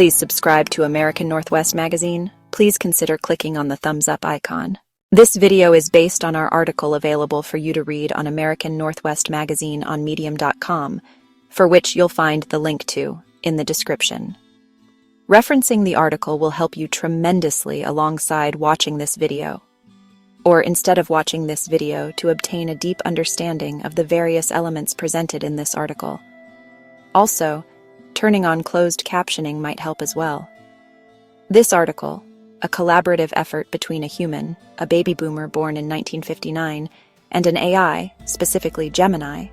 Please subscribe to American Northwest Magazine. Please consider clicking on the thumbs up icon. This video is based on our article available for you to read on American Northwest Magazine on medium.com, for which you'll find the link to in the description. Referencing the article will help you tremendously alongside watching this video, or instead of watching this video, to obtain a deep understanding of the various elements presented in this article. Also, turning on closed captioning might help as well. This article, a collaborative effort between a human, a baby boomer born in 1959, and an AI, specifically Gemini,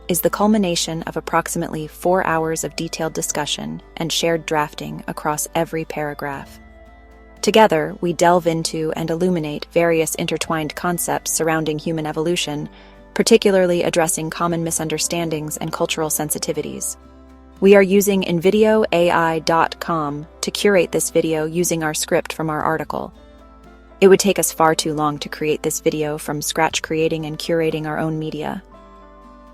is the culmination of approximately 4 hours of detailed discussion and shared drafting across every paragraph. Together, we delve into and illuminate various intertwined concepts surrounding human evolution, particularly addressing common misunderstandings and cultural sensitivities. We are using nvidiaai.com to curate this video using our script from our article. It would take us far too long to create this video from scratch, creating and curating our own media.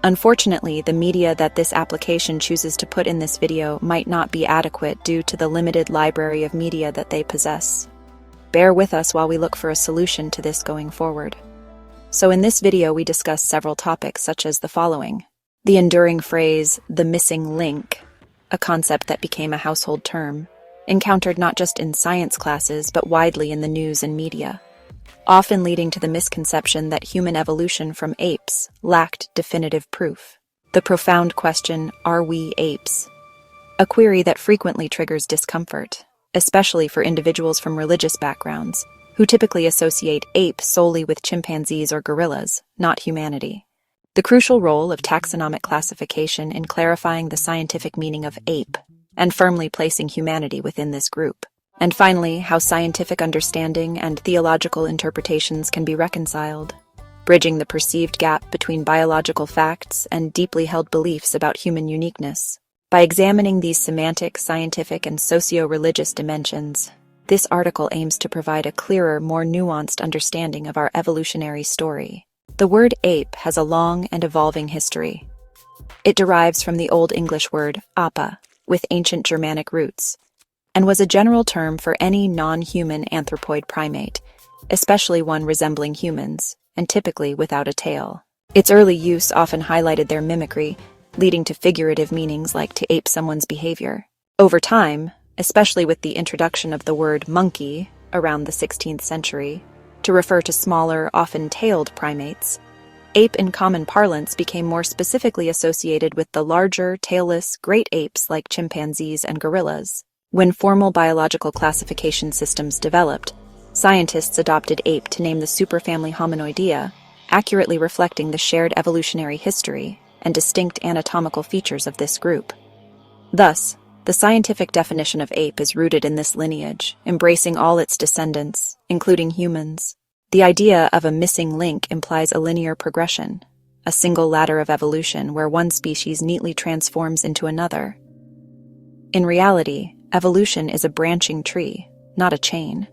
Unfortunately, the media that this application chooses to put in this video might not be adequate due to the limited library of media that they possess. Bear with us while we look for a solution to this going forward. So in this video, we discuss several topics such as the following: the enduring phrase, the missing link, a concept that became a household term, encountered not just in science classes but widely in the news and media, often leading to the misconception that human evolution from apes lacked definitive proof. The profound question, are we apes? A query that frequently triggers discomfort, especially for individuals from religious backgrounds, who typically associate ape solely with chimpanzees or gorillas, not humanity. The crucial role of taxonomic classification in clarifying the scientific meaning of ape and firmly placing humanity within this group. And finally, how scientific understanding and theological interpretations can be reconciled, bridging the perceived gap between biological facts and deeply held beliefs about human uniqueness. By examining these semantic, scientific, and socio-religious dimensions, this article aims to provide a clearer, more nuanced understanding of our evolutionary story. The word ape has a long and evolving history. It derives from the Old English word apa, with ancient Germanic roots, and was a general term for any non-human anthropoid primate, especially one resembling humans, and typically without a tail. Its early use often highlighted their mimicry, leading to figurative meanings like to ape someone's behavior. Over time, especially with the introduction of the word monkey around the 16th century, to refer to smaller, often tailed primates, ape in common parlance became more specifically associated with the larger, tailless, great apes like chimpanzees and gorillas. When formal biological classification systems developed, scientists adopted ape to name the superfamily Hominoidea, accurately reflecting the shared evolutionary history and distinct anatomical features of this group. Thus, the scientific definition of ape is rooted in this lineage, embracing all its descendants, including humans. The idea of a missing link implies a linear progression, a single ladder of evolution where one species neatly transforms into another. In reality, evolution is a branching tree, not a chain.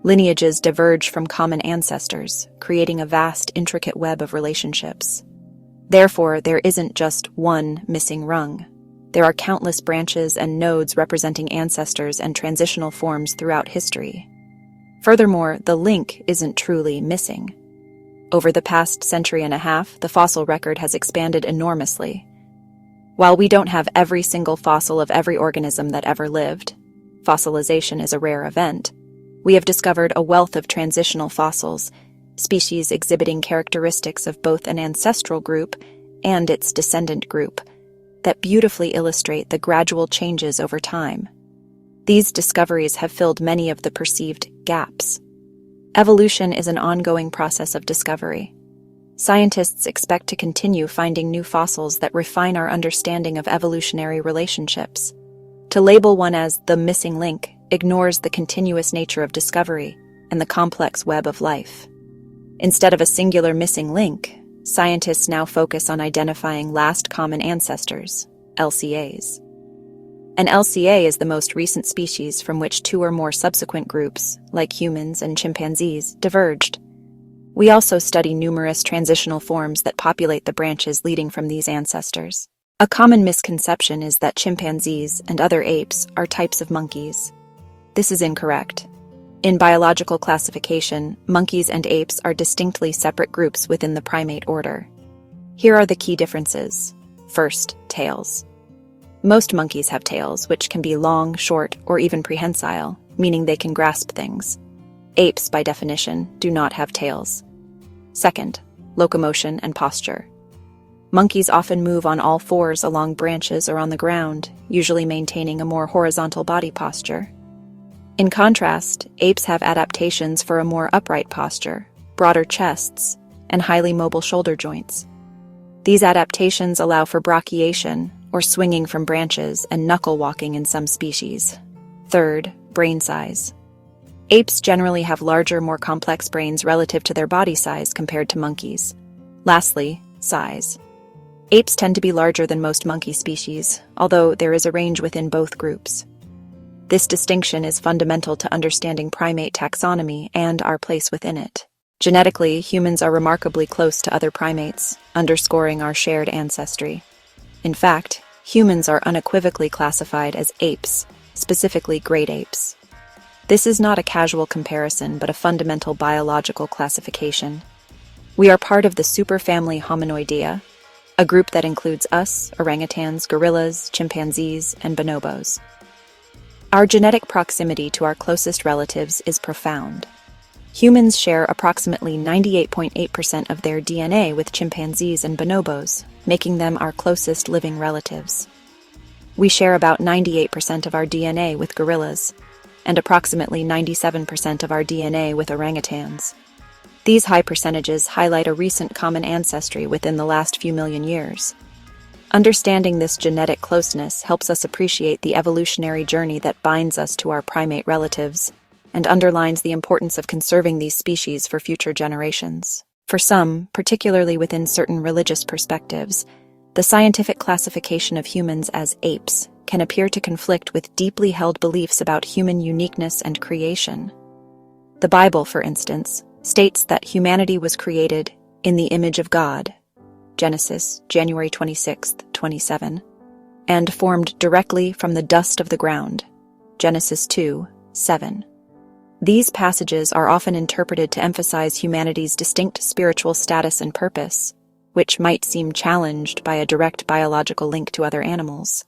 Lineages diverge from common ancestors, creating a vast, intricate web of relationships. Therefore, there isn't just one missing rung. There are countless branches and nodes representing ancestors and transitional forms throughout history. Furthermore, the link isn't truly missing. Over the past century and a half, the fossil record has expanded enormously. While we don't have every single fossil of every organism that ever lived, fossilization is a rare event, we have discovered a wealth of transitional fossils, species exhibiting characteristics of both an ancestral group and its descendant group, that beautifully illustrate the gradual changes over time. These discoveries have filled many of the perceived gaps. Evolution is an ongoing process of discovery. Scientists expect to continue finding new fossils that refine our understanding of evolutionary relationships. To label one as the missing link ignores the continuous nature of discovery and the complex web of life. Instead of a singular missing link, scientists now focus on identifying last common ancestors, LCAs. An LCA is the most recent species from which two or more subsequent groups, like humans and chimpanzees, diverged. We also study numerous transitional forms that populate the branches leading from these ancestors. A common misconception is that chimpanzees and other apes are types of monkeys. This is incorrect. In biological classification, monkeys and apes are distinctly separate groups within the primate order. Here are the key differences. First, tails. Most monkeys have tails, which can be long, short, or even prehensile, meaning they can grasp things. Apes, by definition, do not have tails. Second, locomotion and posture. Monkeys often move on all fours along branches or on the ground, usually maintaining a more horizontal body posture. In contrast, apes have adaptations for a more upright posture, broader chests, and highly mobile shoulder joints. These adaptations allow for brachiation, or swinging from branches, and knuckle walking in some species. Third, brain size. Apes generally have larger, more complex brains relative to their body size compared to monkeys. Lastly, size. Apes tend to be larger than most monkey species, although there is a range within both groups. This distinction is fundamental to understanding primate taxonomy and our place within it. Genetically, humans are remarkably close to other primates, underscoring our shared ancestry. In fact, humans are unequivocally classified as apes, specifically great apes. This is not a casual comparison, but a fundamental biological classification. We are part of the superfamily Hominoidea, a group that includes us, orangutans, gorillas, chimpanzees, and bonobos. Our genetic proximity to our closest relatives is profound. Humans share approximately 98.8% of their DNA with chimpanzees and bonobos, making them our closest living relatives. We share about 98% of our DNA with gorillas, and approximately 97% of our DNA with orangutans. These high percentages highlight a recent common ancestry within the last few million years. Understanding this genetic closeness helps us appreciate the evolutionary journey that binds us to our primate relatives, and underlines the importance of conserving these species for future generations. For some, particularly within certain religious perspectives, the scientific classification of humans as apes can appear to conflict with deeply held beliefs about human uniqueness and creation. The Bible, for instance, states that humanity was created in the image of God, Genesis, January 26, 27, and formed directly from the dust of the ground, Genesis 2, 7. These passages are often interpreted to emphasize humanity's distinct spiritual status and purpose, which might seem challenged by a direct biological link to other animals.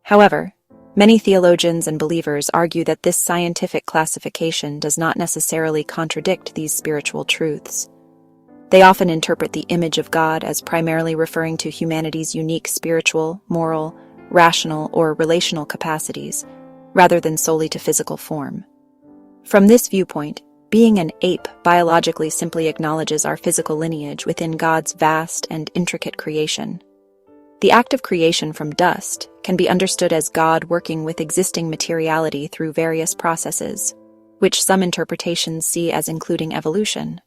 However, many theologians and believers argue that this scientific classification does not necessarily contradict these spiritual truths. They often interpret the image of God as primarily referring to humanity's unique spiritual, moral, rational, or relational capacities, rather than solely to physical form. From this viewpoint, being an ape biologically simply acknowledges our physical lineage within God's vast and intricate creation. The act of creation from dust can be understood as God working with existing materiality through various processes, which some interpretations see as including evolution.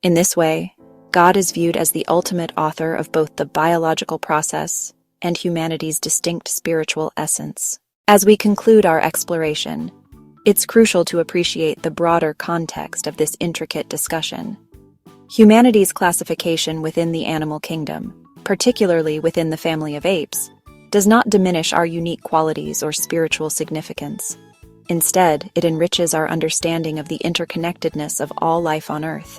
In this way, God is viewed as the ultimate author of both the biological process and humanity's distinct spiritual essence. As we conclude our exploration, it's crucial to appreciate the broader context of this intricate discussion. Humanity's classification within the animal kingdom, particularly within the family of apes, does not diminish our unique qualities or spiritual significance. Instead, it enriches our understanding of the interconnectedness of all life on Earth.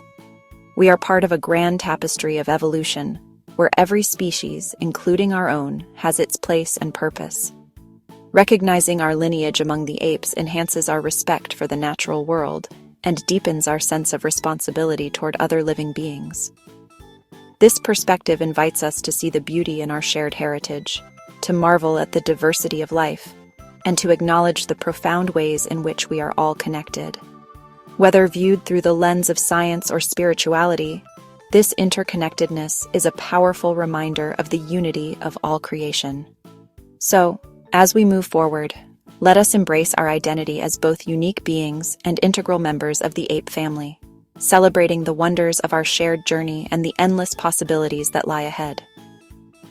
We are part of a grand tapestry of evolution, where every species, including our own, has its place and purpose. Recognizing our lineage among the apes enhances our respect for the natural world and deepens our sense of responsibility toward other living beings. This perspective invites us to see the beauty in our shared heritage, to marvel at the diversity of life, and to acknowledge the profound ways in which we are all connected. Whether viewed through the lens of science or spirituality, this interconnectedness is a powerful reminder of the unity of all creation. So, as we move forward, let us embrace our identity as both unique beings and integral members of the ape family, celebrating the wonders of our shared journey and the endless possibilities that lie ahead.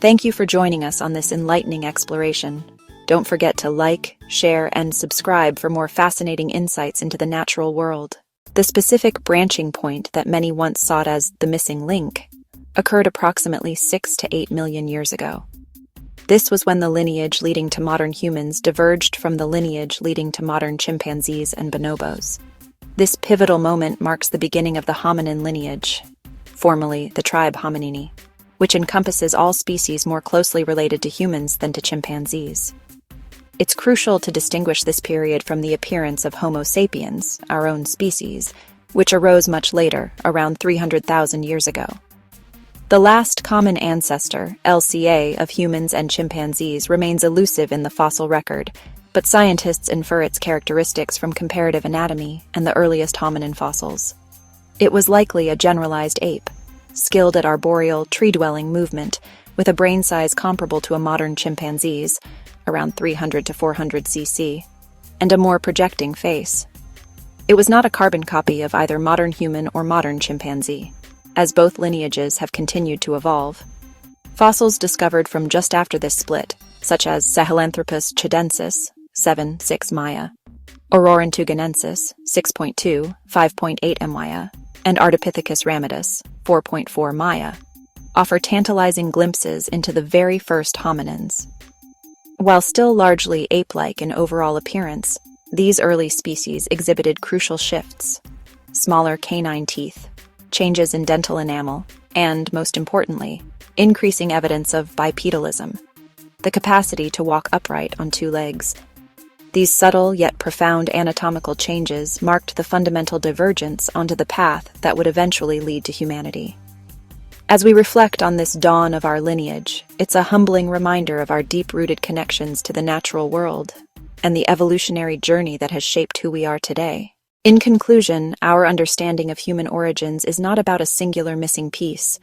Thank you for joining us on this enlightening exploration. Don't forget to like, share, and subscribe for more fascinating insights into the natural world. The specific branching point that many once sought as the missing link occurred approximately 6 to 8 million years ago. This was when the lineage leading to modern humans diverged from the lineage leading to modern chimpanzees and bonobos. This pivotal moment marks the beginning of the hominin lineage, formerly the tribe Hominini, which encompasses all species more closely related to humans than to chimpanzees. It's crucial to distinguish this period from the appearance of Homo sapiens, our own species, which arose much later, around 300,000 years ago. The last common ancestor, LCA, of humans and chimpanzees remains elusive in the fossil record, but scientists infer its characteristics from comparative anatomy and the earliest hominin fossils. It was likely a generalized ape, skilled at arboreal, tree-dwelling movement, with a brain size comparable to a modern chimpanzee's, around 300 to 400 cc, and a more projecting face. It was not a carbon copy of either modern human or modern chimpanzee, as both lineages have continued to evolve. Fossils discovered from just after this split, such as Sahelanthropus chidensis, 7.6 Maya, Aurorantuganensis, 6.2, 5.8 Maya, and Ardipithecus ramidus, 4.4 Maya, offer tantalizing glimpses into the very first hominins. While still largely ape-like in overall appearance, these early species exhibited crucial shifts: smaller canine teeth, changes in dental enamel, and, most importantly, increasing evidence of bipedalism, the capacity to walk upright on two legs. These subtle yet profound anatomical changes marked the fundamental divergence onto the path that would eventually lead to humanity. As we reflect on this dawn of our lineage, it's a humbling reminder of our deep-rooted connections to the natural world and the evolutionary journey that has shaped who we are today. In conclusion, our understanding of human origins is not about a singular missing piece,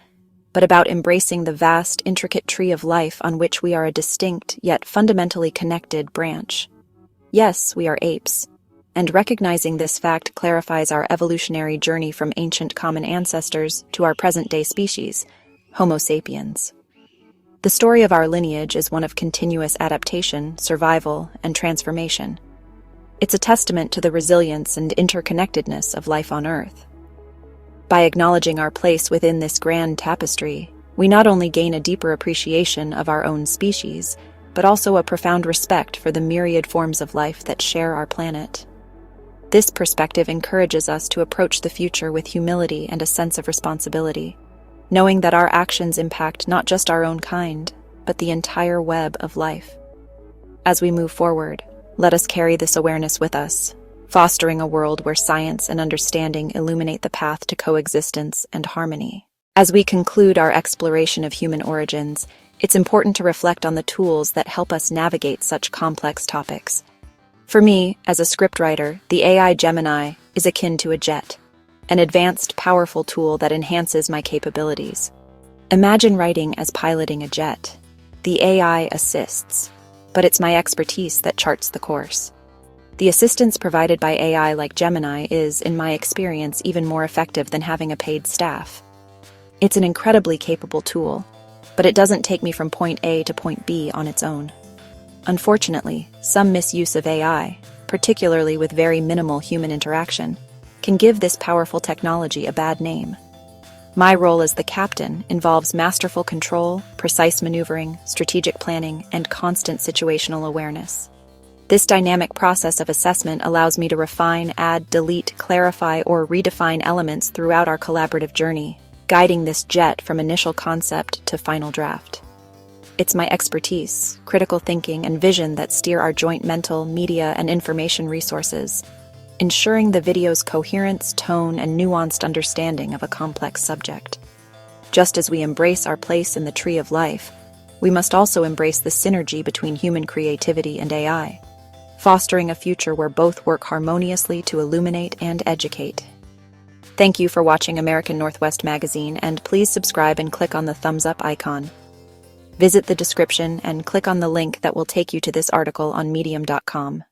but about embracing the vast, intricate tree of life on which we are a distinct yet fundamentally connected branch. Yes, we are apes, and recognizing this fact clarifies our evolutionary journey from ancient common ancestors to our present-day species, Homo sapiens. The story of our lineage is one of continuous adaptation, survival, and transformation. It's a testament to the resilience and interconnectedness of life on Earth. By acknowledging our place within this grand tapestry, we not only gain a deeper appreciation of our own species, but also a profound respect for the myriad forms of life that share our planet. This perspective encourages us to approach the future with humility and a sense of responsibility, knowing that our actions impact not just our own kind, but the entire web of life. As we move forward, let us carry this awareness with us, fostering a world where science and understanding illuminate the path to coexistence and harmony. As we conclude our exploration of human origins, it's important to reflect on the tools that help us navigate such complex topics. For me, as a scriptwriter, the AI Gemini is akin to a jet, an advanced, powerful tool that enhances my capabilities. Imagine writing as piloting a jet. The AI assists, but it's my expertise that charts the course. The assistance provided by AI like Gemini is, in my experience, even more effective than having a paid staff. It's an incredibly capable tool, but it doesn't take me from point A to point B on its own. Unfortunately, some misuse of AI, particularly with very minimal human interaction, can give this powerful technology a bad name. My role as the captain involves masterful control, precise maneuvering, strategic planning, and constant situational awareness. This dynamic process of assessment allows me to refine, add, delete, clarify, or redefine elements throughout our collaborative journey, guiding this jet from initial concept to final draft. It's my expertise, critical thinking, and vision that steer our joint mental, media, and information resources, ensuring the video's coherence, tone, and nuanced understanding of a complex subject. Just as we embrace our place in the tree of life, we must also embrace the synergy between human creativity and AI, fostering a future where both work harmoniously to illuminate and educate. Thank you for watching American Northwest Magazine, and please subscribe and click on the thumbs up icon. Visit the description and click on the link that will take you to this article on medium.com.